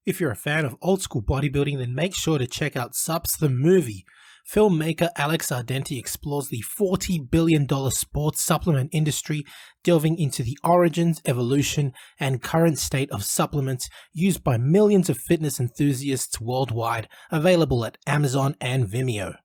If you're a fan of old school bodybuilding, then make sure to check out Sups the Movie. Filmmaker Alex Ardenti explores the $40 billion sports supplement industry, delving into the origins, evolution, and current state of supplements used by millions of fitness enthusiasts worldwide, available at Amazon and Vimeo.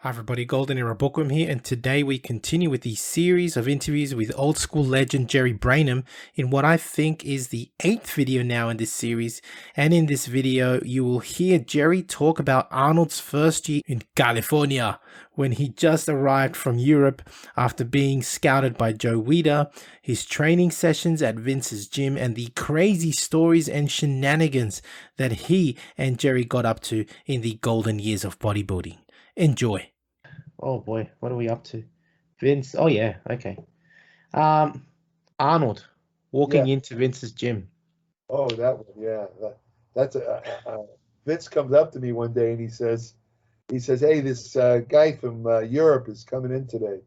Hi everybody, Golden Era Bookworm here, and today we continue with the series of interviews with old school legend Jerry Brainum in what I think is the 8th video now in this series. And in this video, you will hear Jerry talk about Arnold's first year in California, when he just arrived from Europe after being scouted by Joe Weider, his training sessions at Vince's gym, and the crazy stories and shenanigans that he and Jerry got up to in the golden years of bodybuilding. Enjoy. Oh boy, what are we up to? Vince, oh yeah, okay. Arnold walking into Vince's gym. Oh, that one, yeah. That's Vince comes up to me one day and he says, "Hey, this guy from Europe is coming in today."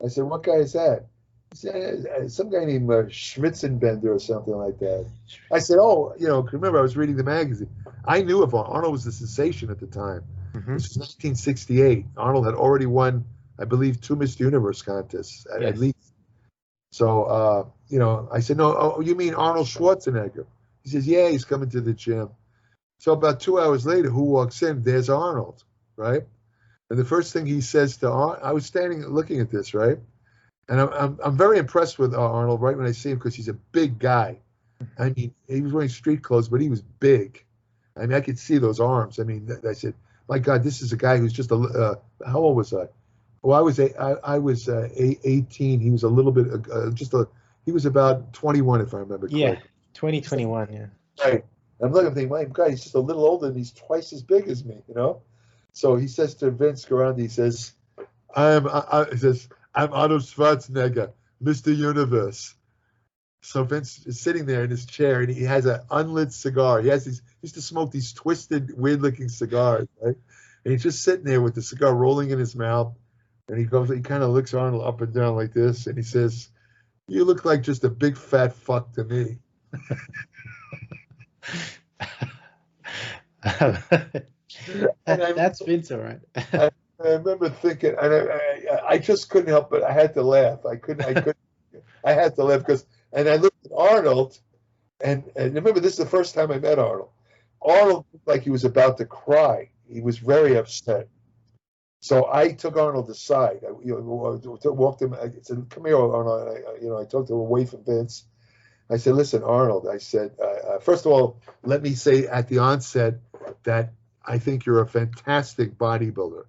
I said, "What guy is that?" He said, "Some guy named Schmitzenbender or something like that." I said, "Oh, remember I was reading the magazine. I knew of Arnold. Arnold was a sensation at the time." Mm-hmm. This was 1968. Arnold had already won, I believe, 2 Miss Universe contests at least. So, I said, "No, oh, you mean Arnold Schwarzenegger?" He says, "Yeah, he's coming to the gym." So about 2 hours later, who walks in? There's Arnold, right? And the first thing he says to Arnold, I was standing looking at this, right? And I'm very impressed with Arnold right when I see him because he's a big guy. I mean, he was wearing street clothes, but he was big. I mean, I could see those arms. I mean, I said, my God, this is a guy who's just how old was I? Well, I was 18. He was a little bit, he was about 21, if I remember correctly. Yeah, 2021, yeah. Right. I'm looking and thinking, my God, he's just a little older and he's twice as big as me, So he says to Vince Garandi, he says, I'm Arnold Schwarzenegger, Mr. Universe. So Vince is sitting there in his chair and he has an unlit cigar. He used to smoke these twisted, weird-looking cigars, right? And he's just sitting there with the cigar rolling in his mouth. And he kind of looks Arnold up and down like this, and he says, "You look like just a big fat fuck to me." That's Vince, all right. I remember thinking, and I just couldn't help but I had to laugh. I had to laugh because. And I looked at Arnold, and remember, this is the first time I met Arnold. Arnold looked like he was about to cry. He was very upset. So I took Arnold aside. I walked him. I said, "Come here, Arnold." I talked to him away from Vince. I said, "Listen, Arnold," I said, first of all, let me say at the onset that I think you're a fantastic bodybuilder.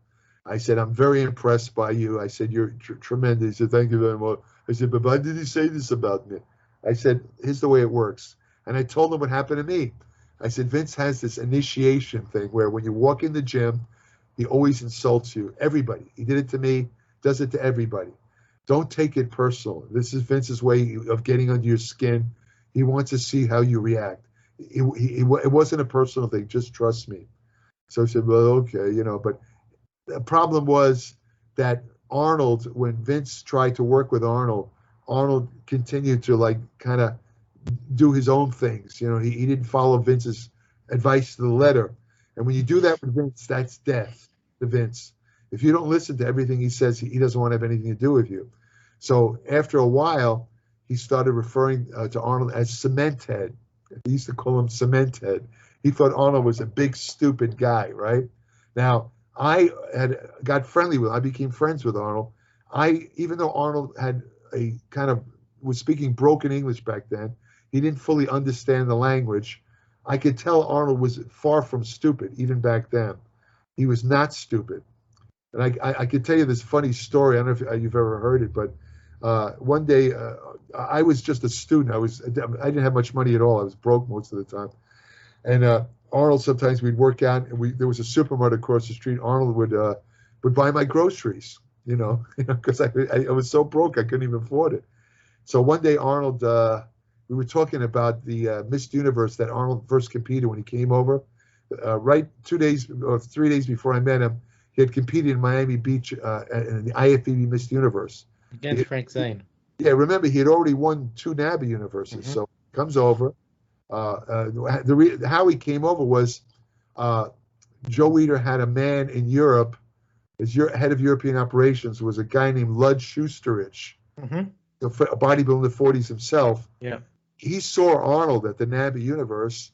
I said, "I'm very impressed by you." I said, "You're tremendous." He said, "Thank you very much." I said, "But why did he say this about me?" I said, "Here's the way it works." And I told him what happened to me. I said, "Vince has this initiation thing where when you walk in the gym, he always insults you. Everybody. He did it to me, does it to everybody. Don't take it personal. This is Vince's way of getting under your skin. He wants to see how you react. It wasn't a personal thing. Just trust me." So I said, "Well, okay, but the problem was that Arnold, when Vince tried to work with Arnold continued to kind of do his own things. He didn't follow Vince's advice to the letter. And when you do that with Vince, that's death to Vince. If you don't listen to everything he says, he doesn't want to have anything to do with you. So after a while, he started referring to Arnold as Cement Head. He used to call him Cement Head. He thought Arnold was a big, stupid guy, right? Now, I had got friendly with him. I became friends with Arnold. Even though Arnold had was speaking broken English back then, he didn't fully understand the language. I could tell Arnold was far from stupid, even back then. He was not stupid. And I could tell you this funny story. I don't know if you've ever heard it, but one day I was just a student. I didn't have much money at all. I was broke most of the time. And Arnold, sometimes we'd work out, and there was a supermarket across the street. Arnold would buy my groceries, because I was so broke I couldn't even afford it. So one day, Arnold, we were talking about the Miss Universe that Arnold first competed when he came over. Right 2 days or 3 days before I met him, he had competed in Miami Beach in the IFBB Miss Universe against Frank Zane. Yeah, remember he had already won 2 NABBA universes. Mm-hmm. So he comes over. How he came over was Joe Weider had a man in Europe, as head of European operations, was a guy named Lud Schusterich, a bodybuilder in the 40s himself. Yeah. He saw Arnold at the NABBY Universe,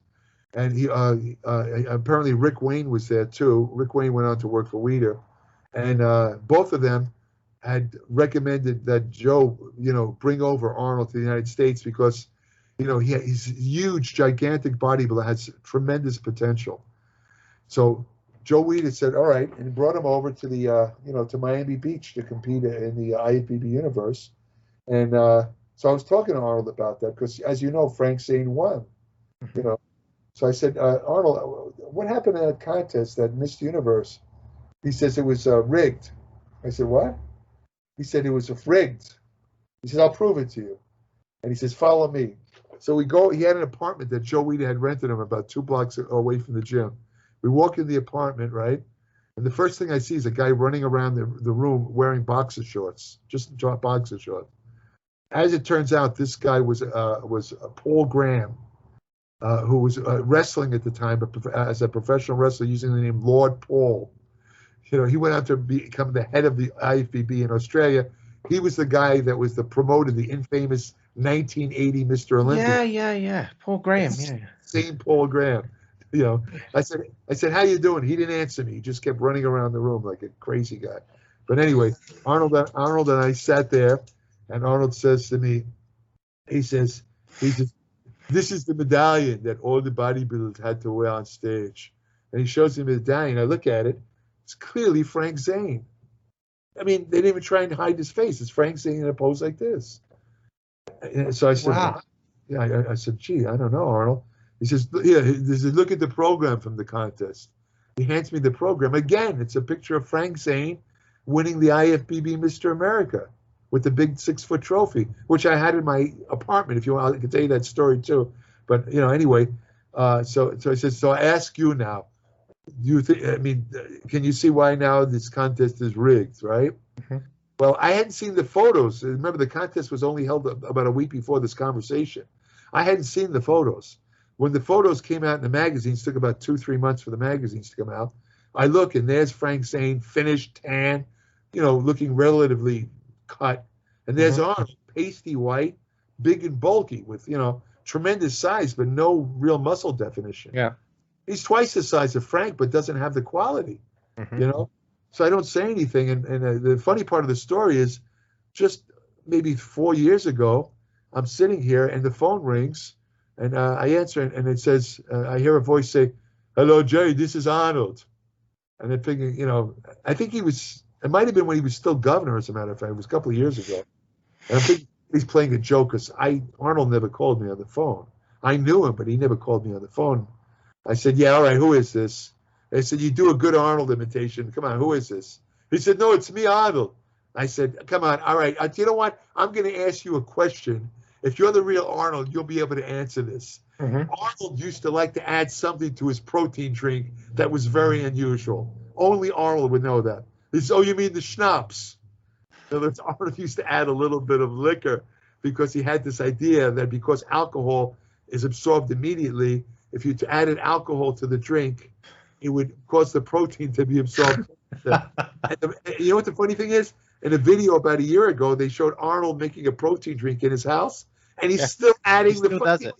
and he apparently Rick Wayne was there too. Rick Wayne went on to work for Weider, and both of them had recommended that Joe, bring over Arnold to the United States because, he's a huge, gigantic bodybuilder, has tremendous potential. So Joe Weider said, all right, and brought him over to the, to Miami Beach to compete in the IFBB Universe. And so I was talking to Arnold about that because, as you know, Frank Zane won, So I said, Arnold, what happened in that contest, that Mr. Universe? He says it was rigged. I said, what? He said it was rigged. He said, I'll prove it to you. And he says, follow me. So we go. He had an apartment that Joe Weider had rented him about 2 blocks away from the gym. We walk in the apartment, right? And the first thing I see is a guy running around the room wearing boxer shorts, just boxer shorts. As it turns out, this guy was Paul Graham, who was wrestling at the time, but as a professional wrestler using the name Lord Paul. He went on to become the head of the IFBB in Australia. He was the guy that was the promoter, the infamous 1980 Mr. Olympia. Yeah. Paul Graham. Yeah. Same Paul Graham. I said, how you doing? He didn't answer me. He just kept running around the room like a crazy guy. But anyway, Arnold and I sat there, and Arnold says to me, he says, this is the medallion that all the bodybuilders had to wear on stage. And he shows me the medallion. I look at it. It's clearly Frank Zane. I mean, they didn't even try and hide his face. It's Frank Zane in a pose like this. And so I said, wow. Yeah, I said, gee, I don't know, Arnold. He says, yeah, he says, look at the program from the contest. He hands me the program. Again, it's a picture of Frank Zane winning the IFBB Mr. America with the big 6-foot trophy, which I had in my apartment. If you want, I can tell you that story too. But, anyway, so I said, so I ask you now, do you think, can you see why now this contest is rigged, right? Mm-hmm. Well, I hadn't seen the photos. Remember, the contest was only held about a week before this conversation. I hadn't seen the photos. When the photos came out in the magazines, it took about 2-3 months for the magazines to come out. I look, and there's Frank Zane, finished, tan, looking relatively cut. And there's Arnold, pasty white, big and bulky with, tremendous size, but no real muscle definition. Yeah. He's twice the size of Frank, but doesn't have the quality, So I don't say anything. And the funny part of the story is just maybe 4 years ago, I'm sitting here and the phone rings and I answer and it says, I hear a voice say, hello, Jerry, this is Arnold. And I'm thinking, I think it might have been when he was still governor, as a matter of fact. It was a couple of years ago. And I'm thinking he's playing a joke because Arnold never called me on the phone. I knew him, but he never called me on the phone. I said, yeah, all right, who is this? They said, you do a good Arnold imitation. Come on, who is this? He said, no, it's me, Arnold. I said, come on, all right. You know what? I'm going to ask you a question. If you're the real Arnold, you'll be able to answer this. Mm-hmm. Arnold used to like to add something to his protein drink that was very unusual. Only Arnold would know that. He said, oh, you mean the schnapps? In other words, Arnold used to add a little bit of liquor because he had this idea that because alcohol is absorbed immediately, if you added alcohol to the drink, it would cause the protein to be absorbed. You know what the funny thing is? In a video about a year ago, they showed Arnold making a protein drink in his house, and he's still adding Still does it.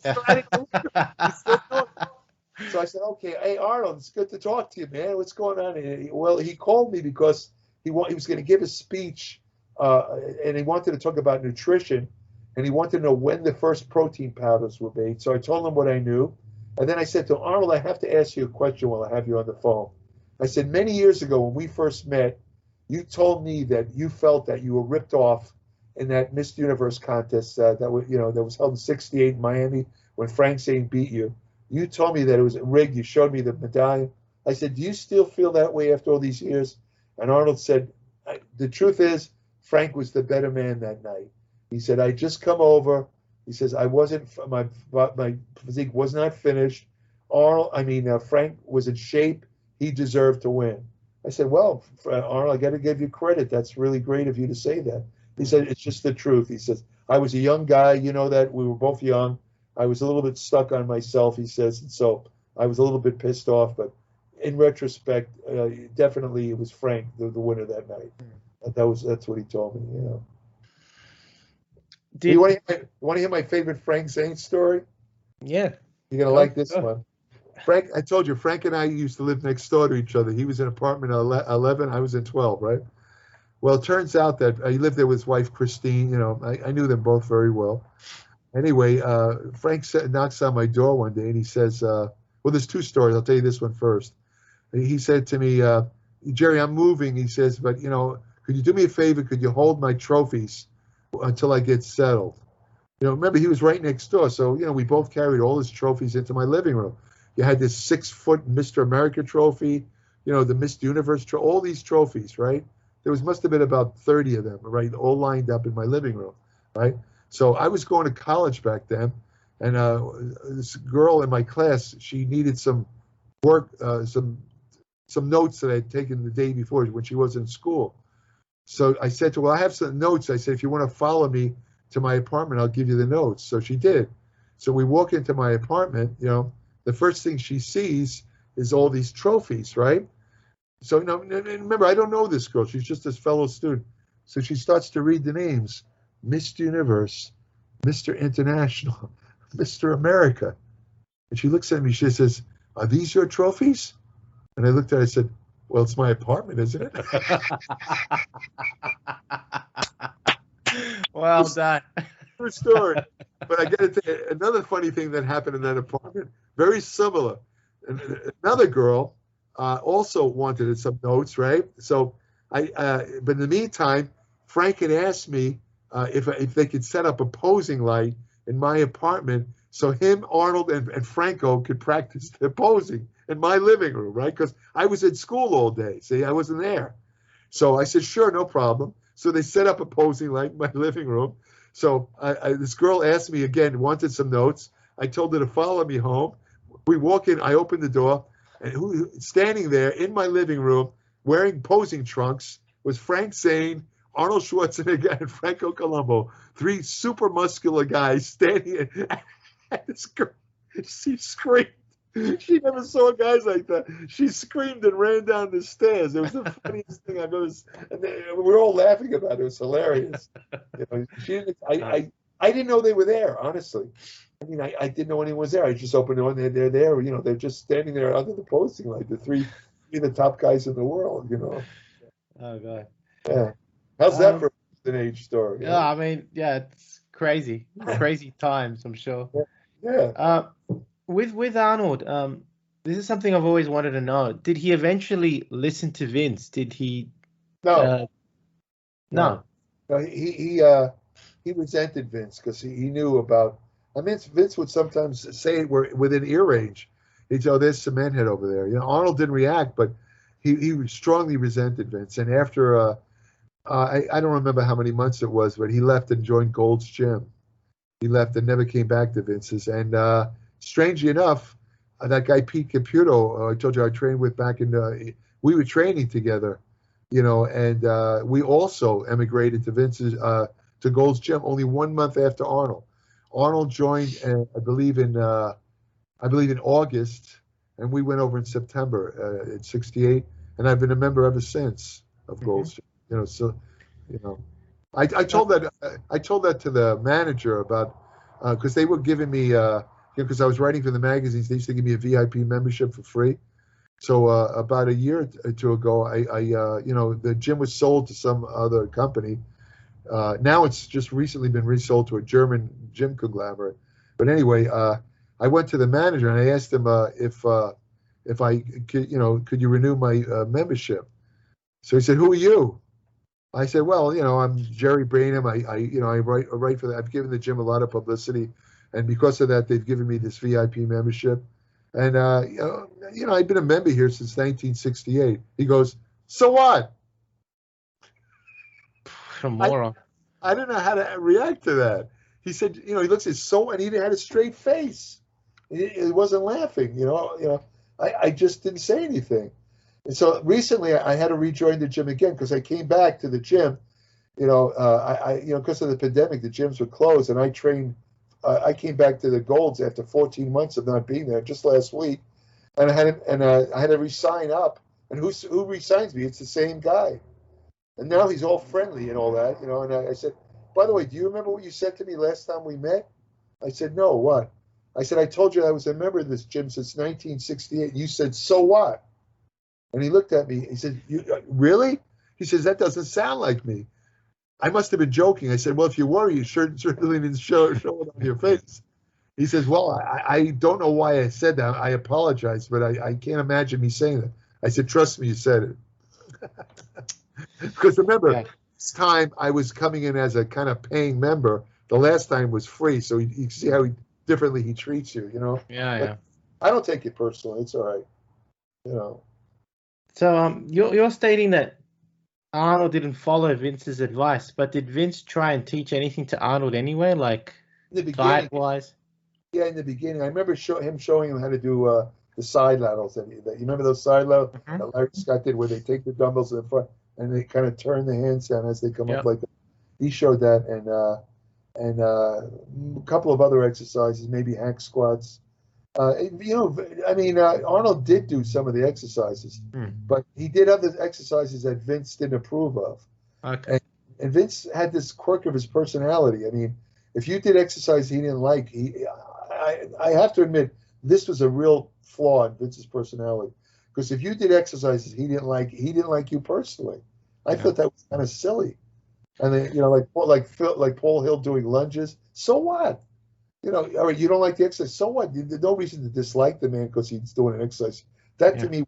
So I said, okay, hey, Arnold, it's good to talk to you, man. What's going on? Well, he called me because he was going to give a speech, and he wanted to talk about nutrition, and he wanted to know when the first protein powders were made. So I told him what I knew. And then I said to Arnold, I have to ask you a question while I have you on the phone. I said, many years ago when we first met, you told me that you felt that you were ripped off in that Miss Universe contest that was held in '68 in Miami when Frank Zane beat you. You told me that it was rigged. You showed me the medallion. I said, do you still feel that way after all these years? And Arnold said, the truth is, Frank was the better man that night. He said, I just come over. He says, my physique was not finished. Frank was in shape. He deserved to win. I said, well, Arnold, I got to give you credit. That's really great of you to say that. He said, it's just the truth. He says, I was a young guy. You know that. We were both young. I was a little bit stuck on myself, he says, and so I was a little bit pissed off. But in retrospect, definitely it was Frank, the winner that night. That's what he told me. You know. You want to hear my favorite Frank Zane story? Yeah. You're gonna like this one. Frank, I told you, Frank and I used to live next door to each other. He was in apartment 11, I was in 12, right? Well, it turns out that he lived there with his wife, Christine. You know, I knew them both very well. Anyway, Frank knocks on my door one day and he says, well, there's two stories. I'll tell you this one first. He said to me, Jerry, I'm moving. He says, but, you know, could you do me a favor? Could you hold my trophies until I get settled? You know, remember, he was right next door. So, you know, we both carried all his trophies into my living room. You had this 6-foot Mr. America trophy, you know, the Miss Universe, all these trophies, right? Must have been about 30 of them, right, all lined up in my living room, right? So I was going to college back then, and this girl in my class, she needed some work, some notes that I had taken the day before when she was in school. So I said to her, well, I have some notes. I said, if you want to follow me to my apartment, I'll give you the notes. So she did. So we walk into my apartment, you know, the first thing she sees is all these trophies, right? So, you know, remember, I don't know this girl. She's just this fellow student. So she starts to read the names: Mr. Universe, Mr. International, Mr. America. And she looks at me. She says, are these your trophies? And I looked at her. I said, well, it's my apartment, isn't it? Well done. True story. But I got to tell you, another funny thing that happened in that apartment, very similar. Another girl also wanted some notes, right? So but in the meantime, Frank had asked me if they could set up a posing light in my apartment so him, Arnold, and Franco could practice their posing in my living room, right? Because I was at school all day. See, I wasn't there. So I said, sure, no problem. So they set up a posing light in my living room. So this girl asked me again, wanted some notes. I told her to follow me home. We walk in, I open the door, and standing there in my living room wearing posing trunks was Frank Zane, Arnold Schwarzenegger, and Franco Colombo, 3 super muscular guys standing. And this girl, she screamed. She never saw guys like that. She screamed and ran down the stairs. It was the funniest thing I've ever seen. And we were all laughing about it. It was hilarious. You know, I didn't know they were there, honestly. I mean, I didn't know anyone was there. I just opened the door and they're there. You know, they're just standing there under the posting light. The 3 the top guys in the world, you know. Oh, God. Yeah. How's that for an age story? Yeah, I mean, yeah, it's crazy. Crazy times, I'm sure. Yeah. With Arnold, this is something I've always wanted to know. Did he eventually listen to Vince? Did he? No. No. No, he resented Vince because he knew about. I mean, Vince would sometimes say it within ear range. He'd say, "Oh, there's cement head over there." You know, Arnold didn't react, but he strongly resented Vince. And after I don't remember how many months it was, but he left and joined Gold's Gym. He left and never came back to Vince's. And strangely enough, that guy Pete Caputo, I told you I trained with back in, we were training together, you know, and we also emigrated to Vince's, to Gold's Gym only 1 month after Arnold. Arnold joined, I believe in August, and we went over in September in '68, and I've been a member ever since of Gold's Gym. You know, so, you know, I told that to the manager about, because they were giving me, because I was writing for the magazines, they used to give me a VIP membership for free. So about a year or two ago, I you know, the gym was sold to some other company. Now it's just recently been resold to a German gym conglomerate. But anyway, I went to the manager and I asked him if I could, you know, could you renew my membership? So he said, "Who are you?" I said, "Well, you know, I'm Jerry Brainum. I write for that. I've given the gym a lot of publicity, and because of that, they've given me this VIP membership. And you know, I've been a member here since 1968." He goes, "So what?" Moron. I didn't know how to react to that. He said, you know, he looks at so, and he had a straight face. He wasn't laughing. You know, I just didn't say anything. And so recently, I had to rejoin the gym again because I came back to the gym. You know, you know, because of the pandemic, the gyms were closed, and I trained I came back to the Golds after 14 months of not being there just last week, and I had to re-sign up. And who re-signs me? It's the same guy. And now he's all friendly and all that, And I said, by the way, do you remember what you said to me last time we met? I said, no, what? I said, I told you I was a member of this gym since 1968. You said, so what? And he looked at me. He said, really? He says, that doesn't sound like me. I must have been joking. I said, well, if you were, you certainly didn't show it on your face. He says, well, I don't know why I said that. I apologize, but I can't imagine me saying that. I said, trust me, you said it. Because remember, this time I was coming in as a kind of paying member. The last time was free, so you see how differently he treats you, Yeah. I don't take it personally. It's all right, So you're stating that Arnold didn't follow Vince's advice, but did Vince try and teach anything to Arnold anyway, like diet-wise? Yeah, in the beginning, I remember him showing him how to do the side laterals. You remember those side laterals that Larry Scott did, where they take the dumbbells in the front and they kind of turn the hands down as they come up like that. He showed that, and a couple of other exercises, maybe hack squats. Arnold did do some of the exercises, but he did other exercises that Vince didn't approve of. Okay. And Vince had this quirk of his personality. I mean, if you did exercise he didn't like, I have to admit, this was a real flaw in Vince's personality. Because if you did exercises he didn't like you personally. I thought that was kind of silly. And then, like Paul Hill doing lunges. So what? All right, you don't like the exercise. So what? There's no reason to dislike the man because he's doing an exercise. That to me,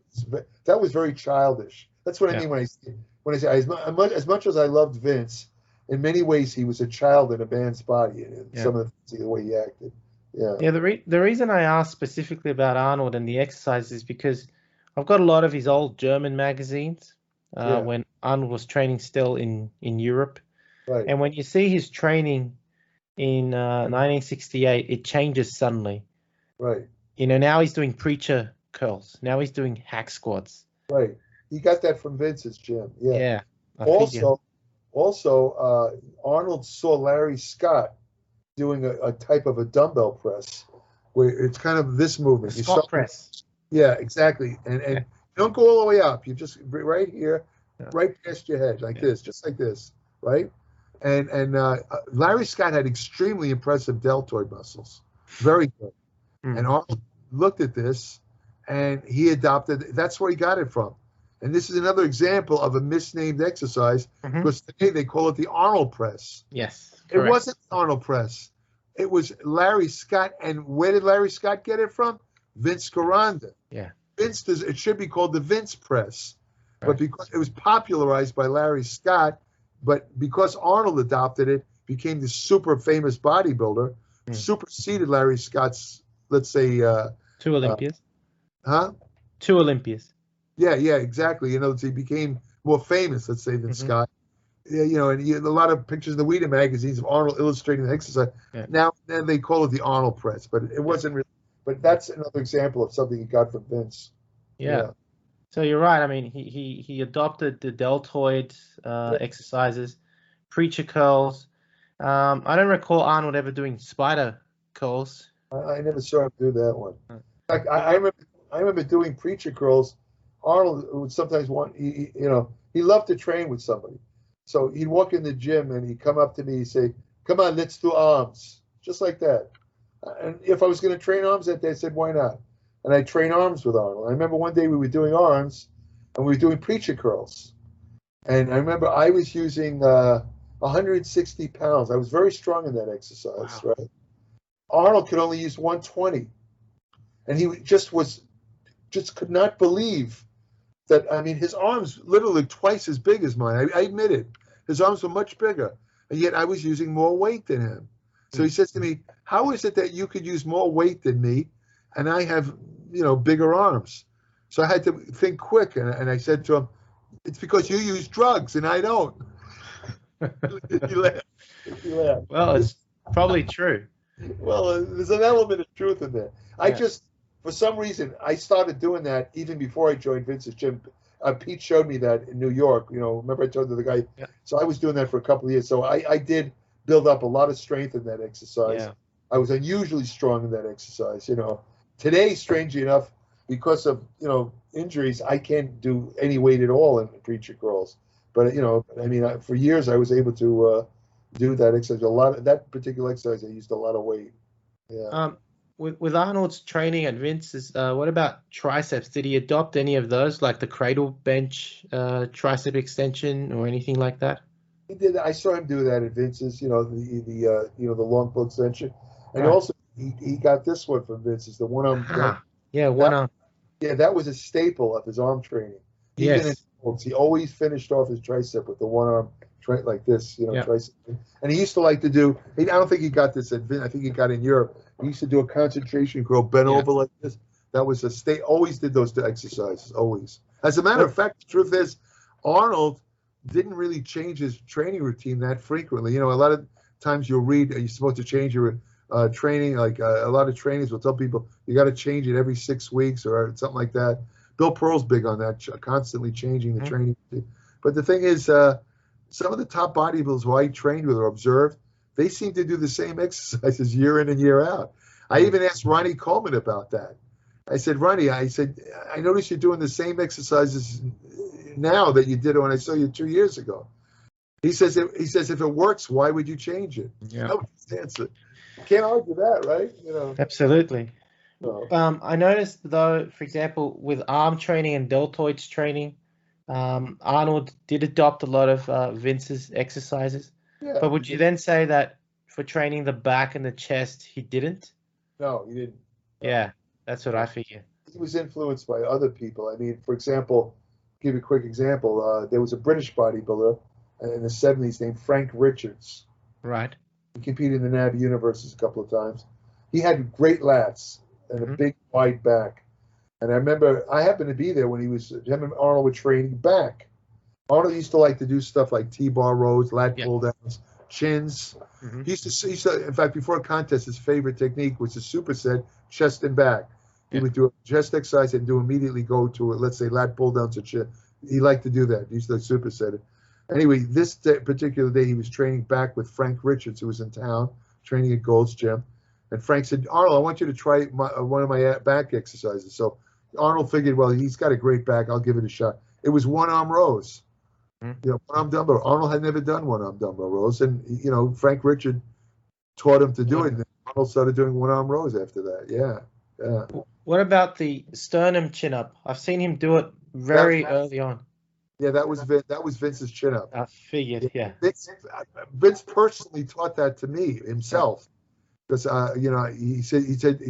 that was very childish. That's what I mean when I say as much as I loved Vince, in many ways he was a child in a man's body. Some of the way he acted. Yeah. Yeah. The reason I asked specifically about Arnold and the exercises is because I've got a lot of his old German magazines when Arnold was training still in Europe. Right. And when you see his training in 1968, it changes suddenly. Right. Now he's doing preacher curls. Now he's doing hack squats. Right. He got that from Vince's gym. Yeah. Yeah. Also, Arnold saw Larry Scott doing a type of a dumbbell press where it's kind of this movement. Scott press. Yeah, exactly. And you don't go all the way up. You just right here, right past your head, like this, just like this, right? And Larry Scott had extremely impressive deltoid muscles, very good. And Arnold looked at this, and he adopted. That's where he got it from. And this is another example of a misnamed exercise because today they call it the Arnold press. Yes, correct. It wasn't the Arnold press. It was Larry Scott. And where did Larry Scott get it from? Vince Caranda. Yeah. It should be called the Vince press. Right. But because it was popularized by Larry Scott, but because Arnold adopted it, became the super famous bodybuilder, superseded Larry Scott's, let's say... 2 Olympias. Huh? 2 Olympias. Yeah, exactly. He became more famous, let's say, than Scott. Yeah, and a lot of pictures in the Wheaton magazines of Arnold illustrating the exercise. Yeah. Now they call it the Arnold press, but it wasn't really. But that's another example of something he got from Vince. Yeah. So you're right. I mean, he adopted the deltoid exercises, preacher curls. I don't recall Arnold ever doing spider curls. I never saw him do that one. In fact, I remember doing preacher curls. Arnold would sometimes want, he loved to train with somebody. So he'd walk in the gym and he'd come up to me and say, come on, let's do arms. Just like that. And if I was going to train arms that day, I said, why not? And I train arms with Arnold. I remember one day we were doing arms and we were doing preacher curls. And I remember I was using 160 pounds. I was very strong in that exercise, right? Arnold could only use 120. And he just could not believe that, I mean, his arms literally twice as big as mine. I admit it. His arms were much bigger, and yet I was using more weight than him. So he says to me, how is it that you could use more weight than me, and I have, bigger arms? So I had to think quick, and I said to him, it's because you use drugs, and I don't. He laughed. Well, it's probably true. Well, there's an element of truth in there. For some reason, I started doing that even before I joined Vince's gym. Pete showed me that in New York. Remember I told you the guy? Yeah. So I was doing that for a couple of years. So I did build up a lot of strength in that exercise. Yeah. I was unusually strong in that exercise. Today, strangely enough, because of injuries, I can't do any weight at all in preacher curls. But for years I was able to do that exercise. That particular exercise, I used a lot of weight. Yeah. With Arnold's training at Vince's, what about triceps? Did he adopt any of those, like the cradle bench, tricep extension, or anything like that? He did. I saw him do that at Vince's. The long pull extension, and Right. also he got this one from Vince's, the one arm. Yeah, one arm. Yeah, that was a staple of his arm training. Even in Yes. holds, he always finished off his tricep with the one arm like this, Yeah. tricep. And he used to like to do. I don't think he got this at Vince. I think he got it in Europe. He used to do a concentration curl, bent Yeah. over like this. That was a state. Always did those exercises. Always. As a matter of fact, the truth is, Arnold didn't really change his training routine that frequently. A lot of times you'll read you're supposed to change your training. Like a lot of trainers will tell people you got to change it every 6 weeks or something like that. Bill Pearl's big on that, constantly changing the training. But the thing is, some of the top bodybuilders who I trained with or observed, they seem to do the same exercises year in and year out. I even asked Ronnie Coleman about that. I said, Ronnie, I noticed you're doing the same exercises now that you did when I saw you 2 years ago. He says, if it works, why would you change it? Yeah. That was his answer. Can't argue that, right? Absolutely. No. I noticed, though, for example, with arm training and deltoids training, Arnold did adopt a lot of Vince's exercises. Yeah. But would you then say that for training the back and the chest, he didn't? No, he didn't. Yeah, that's what I figure. He was influenced by other people. I mean, for example, give you a quick example. There was a British bodybuilder in the 70s named Frank Richards. Right. He competed in the Navy Universes a couple of times. He had great lats and a big wide back. And I remember I happened to be there when him and Arnold were training back. Arnold used to like to do stuff like T-bar rows, lat pull downs, chins. He used to, in fact, before a contest, his favorite technique was a superset, chest and back. He would do a chest exercise and immediately go to, let's say, lat pull down to chin. He liked to do that. He used to superset it. Anyway, this particular day, he was training back with Frank Richards, who was in town, training at Gold's Gym. And Frank said, Arnold, I want you to try one of my back exercises. So Arnold figured, well, he's got a great back. I'll give it a shot. It was one-arm rows. One-arm dumbbell. Arnold had never done one-arm dumbbell rows. And, Frank Richard taught him to do it. And Arnold started doing one-arm rows after that. Yeah. What about the sternum chin-up? I've seen him do it very early on. Yeah, that was Vince's chin-up. I figured, yeah. Vince personally taught that to me himself. Because he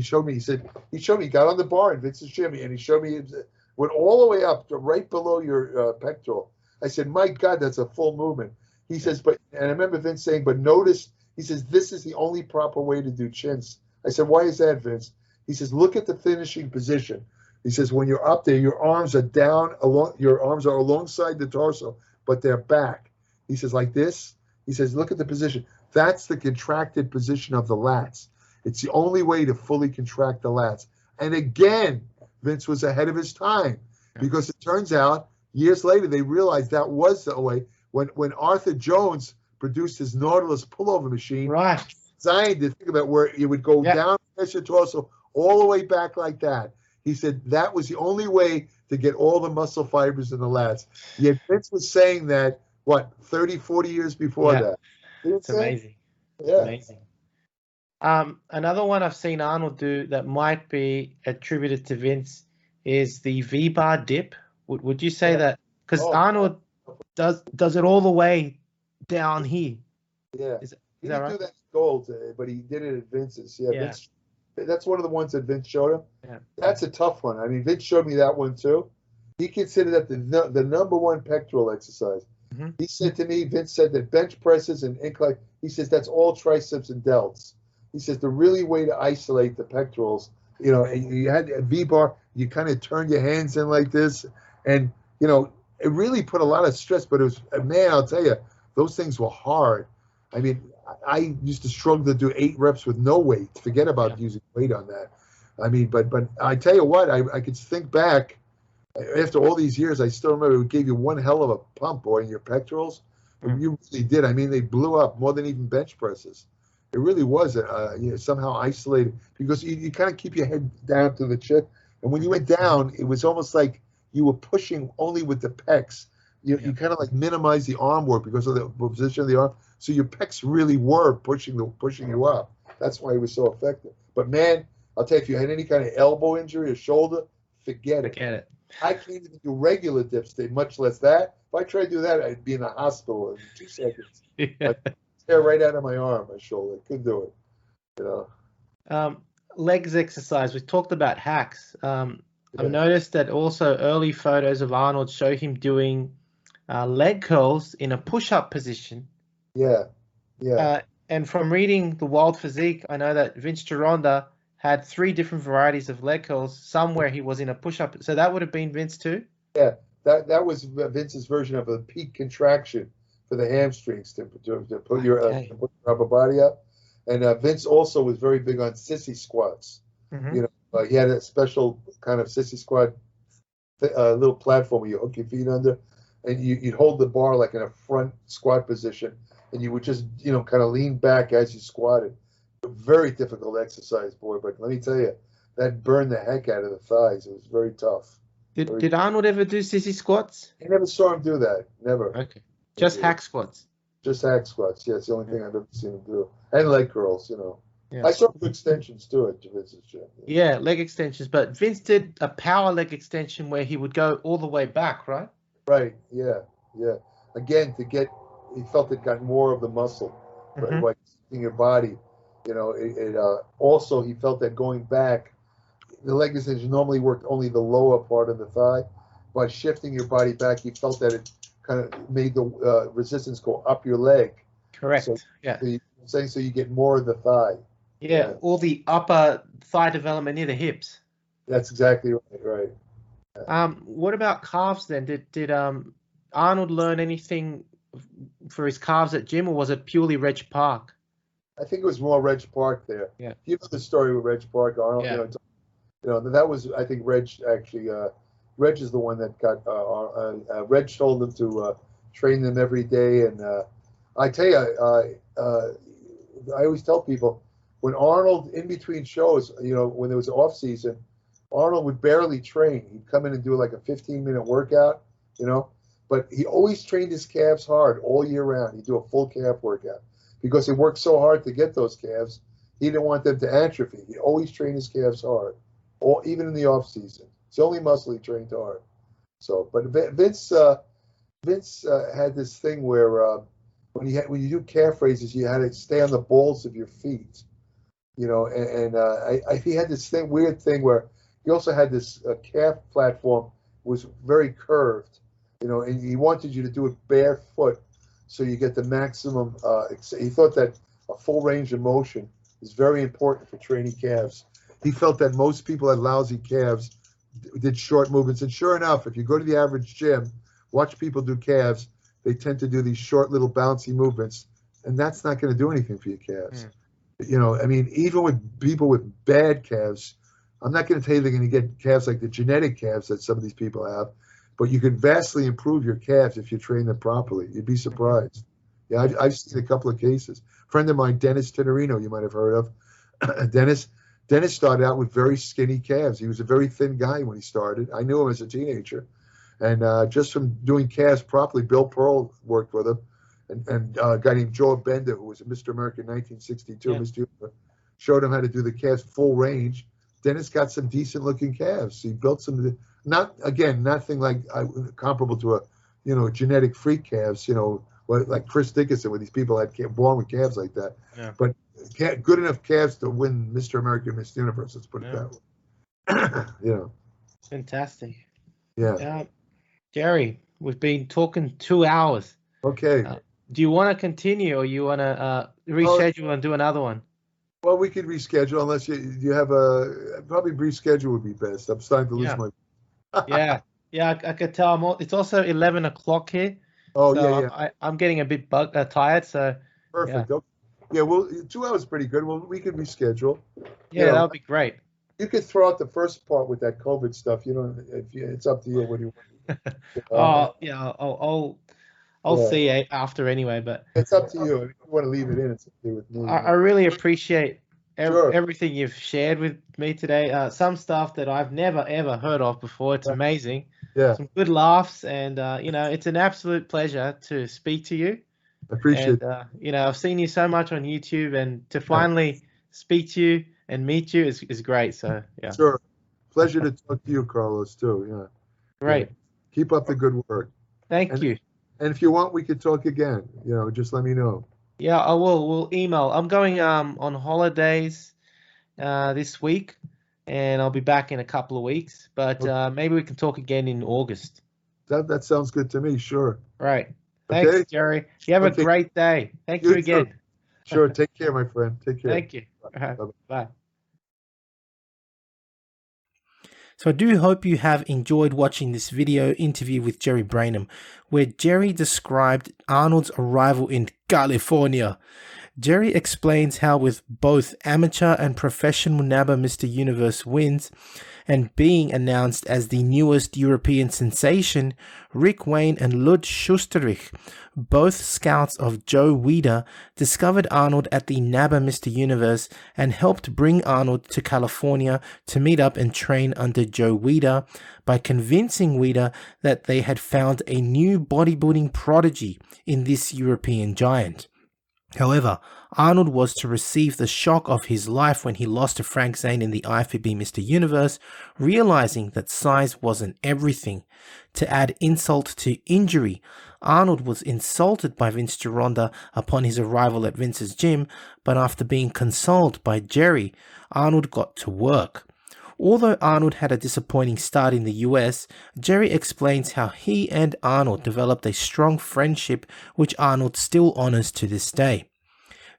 showed me, he got on the bar in Vince's gym and he showed me, went all the way up to right below your pectoral. I said, my God, that's a full movement. He says, and I remember Vince saying, but notice, he says, this is the only proper way to do chins. I said, why is that, Vince? He says, look at the finishing position. He says, when you're up there, your arms are down, your arms are alongside the torso, but they're back. He says, like this. He says, look at the position. That's the contracted position of the lats. It's the only way to fully contract the lats. And again, Vince was ahead of his time because it turns out years later they realized that was the way. When Arthur Jones produced his Nautilus pullover machine, right, designed to think about where it would go down past your torso all the way back like that. He said that was the only way to get all the muscle fibers in the lats. Yet Vince was saying that, 30, 40 years before that. It's amazing. Yeah. It's amazing. Another one I've seen Arnold do that might be attributed to Vince is the VBar Dip. Would you say that? Because Arnold does it all the way down here. Yeah. Is he that didn't right? do that at Gold, but he did it at Vince's. Yeah. Vince, that's one of the ones that Vince showed him. Yeah. That's a tough one. I mean, Vince showed me that one too. He considered that the number one pectoral exercise. He said to me, Vince said that bench presses and incline, he says that's all triceps and delts. He says the really way to isolate the pectorals, and you had a V-bar, you kind of turn your hands in like this, and, it really put a lot of stress, but it was, man, I'll tell you, those things were hard. I mean, I used to struggle to do 8 reps with no weight. Forget about using weight on that. I mean, but I tell you what, I could think back, after all these years, I still remember it gave you one hell of a pump, boy, in your pectorals. You really did. I mean, they blew up more than even bench presses. It really was somehow isolated because you kind of keep your head down to the chest. And when you went down, it was almost like you were pushing only with the pecs. You kind of like minimize the arm work because of the position of the arm. So your pecs really were pushing you up. That's why it was so effective. But man, I'll tell you, if you had any kind of elbow injury or shoulder, forget it. I can't even do regular dips, much less that. If I tried to do that, I'd be in the hospital in 2 seconds. I'd tear right out of my arm, my shoulder. Couldn't do it. You know. Legs exercise. We talked about hacks. I've noticed that also early photos of Arnold show him doing leg curls in a push-up position. Yeah. And from reading The Wild Physique, I know that Vince Gironda had 3 different varieties of leg curls, some where he was in a push-up. So that would have been Vince too? Yeah, that was Vince's version of a peak contraction for the hamstrings to put your upper body up. And Vince also was very big on sissy squats. Mm-hmm. He had a special kind of sissy squat little platform where you hook your feet under, and you'd hold the bar like in a front squat position, and you would just kind of lean back as you squatted. A very difficult exercise, boy, but let me tell you, that burned the heck out of the thighs. It was very tough. Did Arnold ever do sissy squats? I never saw him do that. Never. Okay. Just hack squats. Just hack squats. Yeah, it's the only thing I've ever seen him do. And leg curls, Yeah. I saw him do extensions too at Vince's gym. Yeah, leg extensions. But Vince did a power leg extension where he would go all the way back, right? Right. Yeah. Again, he felt it got more of the muscle, right? Like in your body. Also he felt that going back, the leg extension normally worked only the lower part of the thigh. By shifting your body back, he felt that it kind of made the resistance go up your leg. Correct. So you get more of the thigh. Yeah, all the upper thigh development near the hips. That's exactly right. What about calves then? Did Arnold learn anything for his calves at gym, or was it purely Reg Park? I think it was more Reg Park there. Yeah. You know the story with Reg Park, Arnold. Yeah. That was, I think, Reg actually. Reg is the one that got Reg told him to train them every day, and I tell you, I always tell people when Arnold in between shows, when there was off season, Arnold would barely train. He'd come in and do like a 15-minute workout, but he always trained his calves hard all year round. He'd do a full calf workout because he worked so hard to get those calves. He didn't want them to atrophy. He always trained his calves hard, even in the off season. It's the only muscle he trained hard. So, but Vince had this thing where when you do calf raises, you had to stay on the balls of your feet, he had this weird thing where he also had this calf platform was very curved, and he wanted you to do it barefoot so you get the maximum. He thought that a full range of motion is very important for training calves. He felt that most people had lousy calves did short movements, and sure enough, if you go to the average gym, watch people do calves, they tend to do these short little bouncy movements, and that's not going to do anything for your calves. Even with people with bad calves, I'm not going to tell you they're going to get calves like the genetic calves that some of these people have, but you can vastly improve your calves if you train them properly. You'd be surprised. Yeah, I've seen a couple of cases. A friend of mine, Dennis Tenorino, you might have heard of. Dennis started out with very skinny calves. He was a very thin guy when he started. I knew him as a teenager. And just from doing calves properly, Bill Pearl worked with him. And a guy named Joe Bender, who was a Mr. America in 1962, Mr. Universe, showed him how to do the calves full range. Dennis got some decent looking calves. He built some, nothing like comparable to a genetic freak calves, like Chris Dickinson, where these people had born with calves like that. Yeah. But good enough calves to win Mr. America and Mr. Universe, let's put it that way. Fantastic. Yeah. Jerry, we've been talking 2 hours. Okay. Do you want to continue, or you want to reschedule and do another one? Well, we could reschedule unless you have probably reschedule would be best. I'm starting to lose my. Yeah. I could tell. It's also 11 o'clock here. Oh, so yeah. I'm getting a bit tired. So perfect. Yeah. Yeah, well, 2 hours is pretty good. Well, we could reschedule. Yeah, that would be great. You could throw out the first part with that COVID stuff. It's up to you. What do you want? I'll see you after anyway. But it's up to you. If you want to leave it in, it's up to you with me. I really appreciate Sure. everything you've shared with me today. Some stuff that I've never ever heard of before. It's amazing. Yeah, Some good laughs, and it's an absolute pleasure to speak to you. I appreciate And I've seen you so much on YouTube, and to finally speak to you and meet you is great. So yeah. Sure. Pleasure to talk to you, Carlos, too. Yeah. Great. Yeah. Keep up the good work. Thank you. And if you want, we could talk again. Just let me know. Yeah, I will. We'll email. I'm going on holidays this week, and I'll be back in a couple of weeks. But maybe we can talk again in August. That sounds good to me. Sure. Right. Thanks, Okay. Jerry. You have a great day. Thank you again. Too. Sure. Take care, my friend. Take care. Thank you. Bye. Bye. So I do hope you have enjoyed watching this video interview with Jerry Brainum, where Jerry described Arnold's arrival in California. Jerry explains how with both amateur and professional NABBA Mr. Universe wins and being announced as the newest European sensation, Rick Wayne and Lud Schusterich, both scouts of Joe Weider, discovered Arnold at the NABBA Mr. Universe and helped bring Arnold to California to meet up and train under Joe Weider by convincing Weider that they had found a new bodybuilding prodigy in this European giant. However, Arnold was to receive the shock of his life when he lost to Frank Zane in the IFBB Mr. Universe, realizing that size wasn't everything. To add insult to injury, Arnold was insulted by Vince Gironda upon his arrival at Vince's gym, but after being consoled by Jerry, Arnold got to work. Although Arnold had a disappointing start in the US, Jerry explains how he and Arnold developed a strong friendship which Arnold still honors to this day.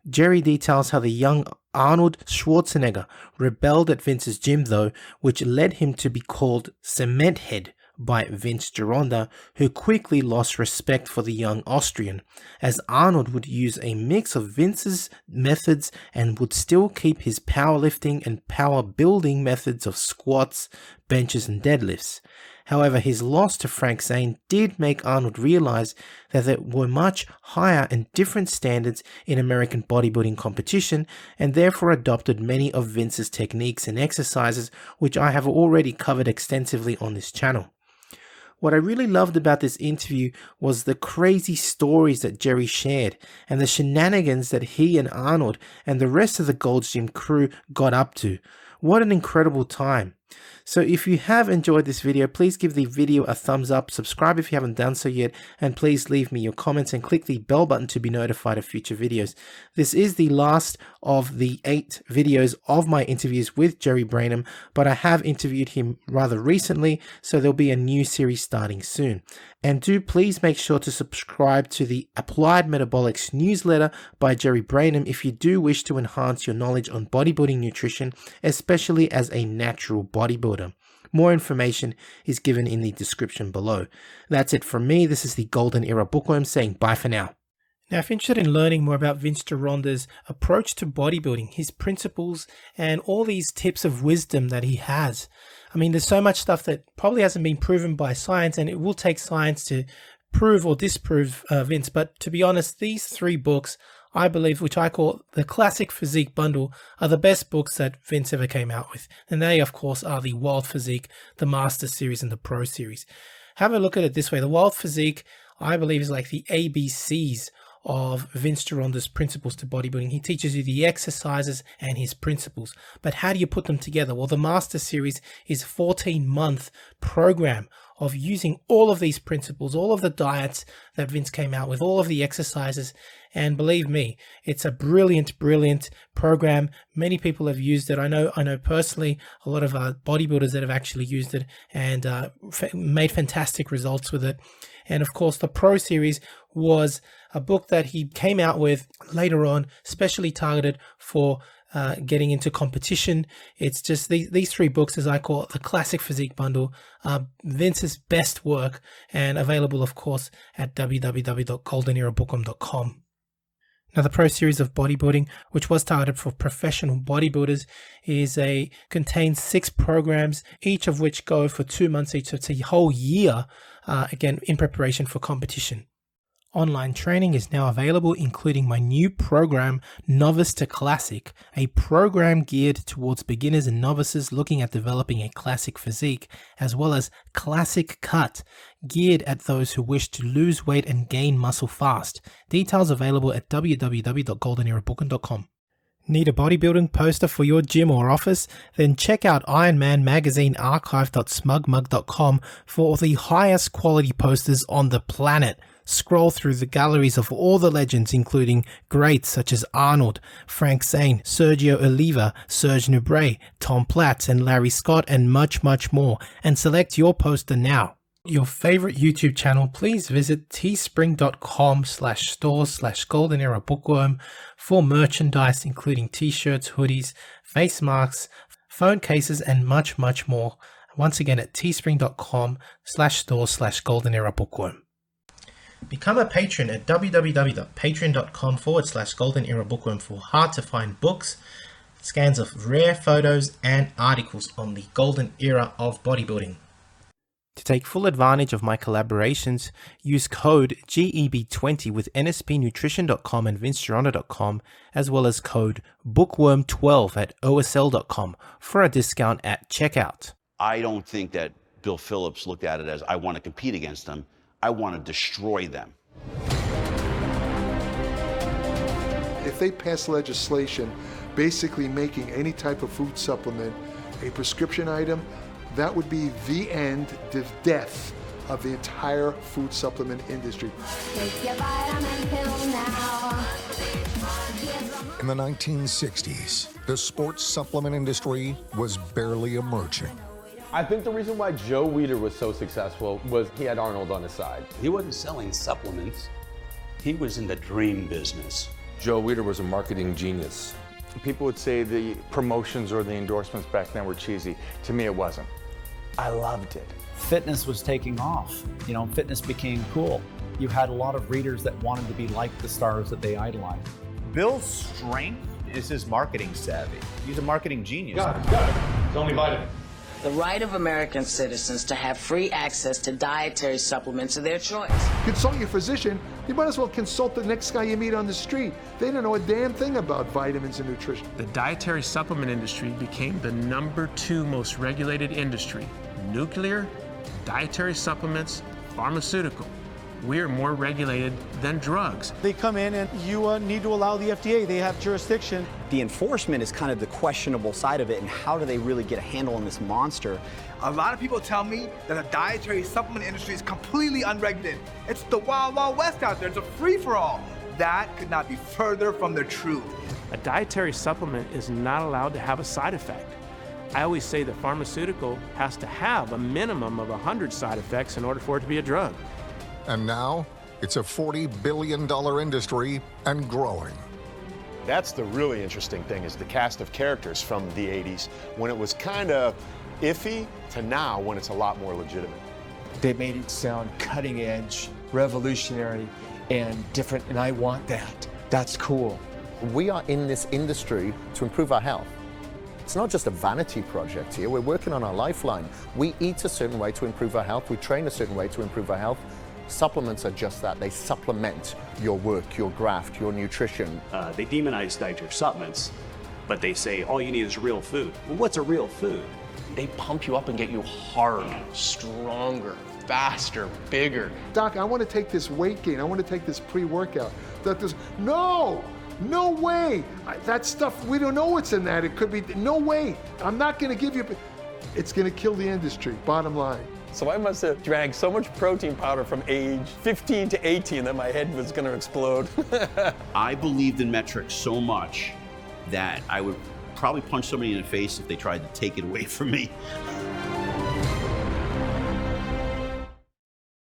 Jerry details how the young Arnold Schwarzenegger rebelled at Vince's gym though, which led him to be called Cement Head by Vince Gironda, who quickly lost respect for the young Austrian, as Arnold would use a mix of Vince's methods and would still keep his powerlifting and power building methods of squats, benches and deadlifts. However, his loss to Frank Zane did make Arnold realize that there were much higher and different standards in American bodybuilding competition, and therefore adopted many of Vince's techniques and exercises, which I have already covered extensively on this channel. What I really loved about this interview was the crazy stories that Jerry shared and the shenanigans that he and Arnold and the rest of the Gold's Gym crew got up to. What an incredible time. So if you have enjoyed this video, please give the video a thumbs up, subscribe if you haven't done so yet, and please leave me your comments and click the bell button to be notified of future videos. This is the last of the 8 videos of my interviews with Jerry Brainum, but I have interviewed him rather recently, so there'll be a new series starting soon. And do please make sure to subscribe to the Applied Metabolics newsletter by Jerry Brainum if you do wish to enhance your knowledge on bodybuilding nutrition, especially as a natural bodybuilder. More information is given in the description below. That's it from me. This is the Golden Era Bookworm saying bye for now. Now, if you're interested in learning more about Vince Gironda's approach to bodybuilding, his principles, and all these tips of wisdom that he has, I mean, there's so much stuff that probably hasn't been proven by science, and it will take science to prove or disprove Vince. But to be honest, these 3 books, I believe, which I call the Classic Physique Bundle, are the best books that Vince ever came out with. And they, of course, are the Wild Physique, the Master Series, and the Pro Series. Have a look at it this way. The Wild Physique, I believe, is like the ABCs of Vince Gironda's principles to bodybuilding. He teaches you the exercises and his principles. But how do you put them together? Well, the Master Series is a 14-month program of using all of these principles, all of the diets that Vince came out with, all of the exercises. And believe me, it's a brilliant, brilliant program. Many people have used it. I know personally a lot of bodybuilders that have actually used it and made fantastic results with it. And of course, the Pro Series was a book that he came out with later on, specially targeted for getting into competition. It's just these 3 books, as I call it, the Classic Physique Bundle, Vince's best work, and available, of course, at www.goldenerabookworm.com. Now, the Pro Series of Bodybuilding, which was targeted for professional bodybuilders, contains 6 programs, each of which go for 2 months each. So it's a whole year, again, in preparation for competition. Online training is now available, including my new program, Novice to Classic, a program geared towards beginners and novices looking at developing a classic physique, as well as Classic Cut, geared at those who wish to lose weight and gain muscle fast. Details available at www.goldeneraBooking.com. Need a bodybuilding poster for your gym or office? Then check out Ironman Magazine archive.smugmug.com for the highest quality posters on the planet. Scroll through the galleries of all the legends, including greats such as Arnold, Frank Zane, Sergio Oliva, Serge Nubret, Tom Platz, and Larry Scott, and much, much more, and select your poster now. Your favorite YouTube channel, please visit teespring.com/stores/Golden Era Bookworm for merchandise, including t-shirts, hoodies, face masks, phone cases, and much, much more. Once again at teespring.com/stores/Golden Era Bookworm. Become a patron at www.patreon.com/Golden Era Bookworm for hard to find books, scans of rare photos, and articles on the golden era of bodybuilding. To take full advantage of my collaborations, use code GEB20 with NSPNutrition.com and VinceGironda.com, as well as code Bookworm12 at OSL.com for a discount at checkout. I don't think that Bill Phillips looked at it as, I want to compete against them. I want to destroy them. If they pass legislation basically making any type of food supplement a prescription item, that would be the end, the death of the entire food supplement industry. Take your vitamin pill now. In the 1960s, the sports supplement industry was barely emerging. I think the reason why Joe Weider was so successful was he had Arnold on his side. He wasn't selling supplements. He was in the dream business. Joe Weider was a marketing genius. People would say the promotions or the endorsements back then were cheesy. To me, it wasn't. I loved it. Fitness was taking off. You know, fitness became cool. You had a lot of readers that wanted to be like the stars that they idolized. Bill's strength is his marketing savvy. He's a marketing genius. Got it. It's only vitamin. The right of American citizens to have free access to dietary supplements of their choice. Consult your physician. You might as well consult the next guy you meet on the street. They don't know a damn thing about vitamins and nutrition. The dietary supplement industry became the #2 most regulated industry. Nuclear, dietary supplements, pharmaceutical. We're more regulated than drugs. They come in and you need to allow the FDA. They have jurisdiction. The enforcement is kind of the questionable side of it, and how do they really get a handle on this monster? A lot of people tell me that the dietary supplement industry is completely unregulated. It's the wild, wild west out there. It's a free-for-all. That could not be further from the truth. A dietary supplement is not allowed to have a side effect. I always say the pharmaceutical has to have a minimum of 100 side effects in order for it to be a drug. And now, it's a $40 billion industry and growing. That's the really interesting thing, is the cast of characters from the 80s, when it was kind of iffy, to now when it's a lot more legitimate. They made it sound cutting edge, revolutionary, and different, and I want that. That's cool. We are in this industry to improve our health. It's not just a vanity project here. We're working on our lifeline. We eat a certain way to improve our health. We train a certain way to improve our health. Supplements are just that. They supplement your work, your graft, your nutrition. They demonize dietary supplements, but they say all you need is real food. Well, what's a real food? They pump you up and get you hard, stronger, faster, bigger. Doc, I want to take this weight gain. I want to take this pre-workout. No way. That stuff, we don't know what's in that. It could be, no way. I'm not going to give you, it's going to kill the industry, bottom line. So I must have drank so much protein powder from age 15 to 18 that my head was going to explode. I believed in metrics so much that I would probably punch somebody in the face if they tried to take it away from me.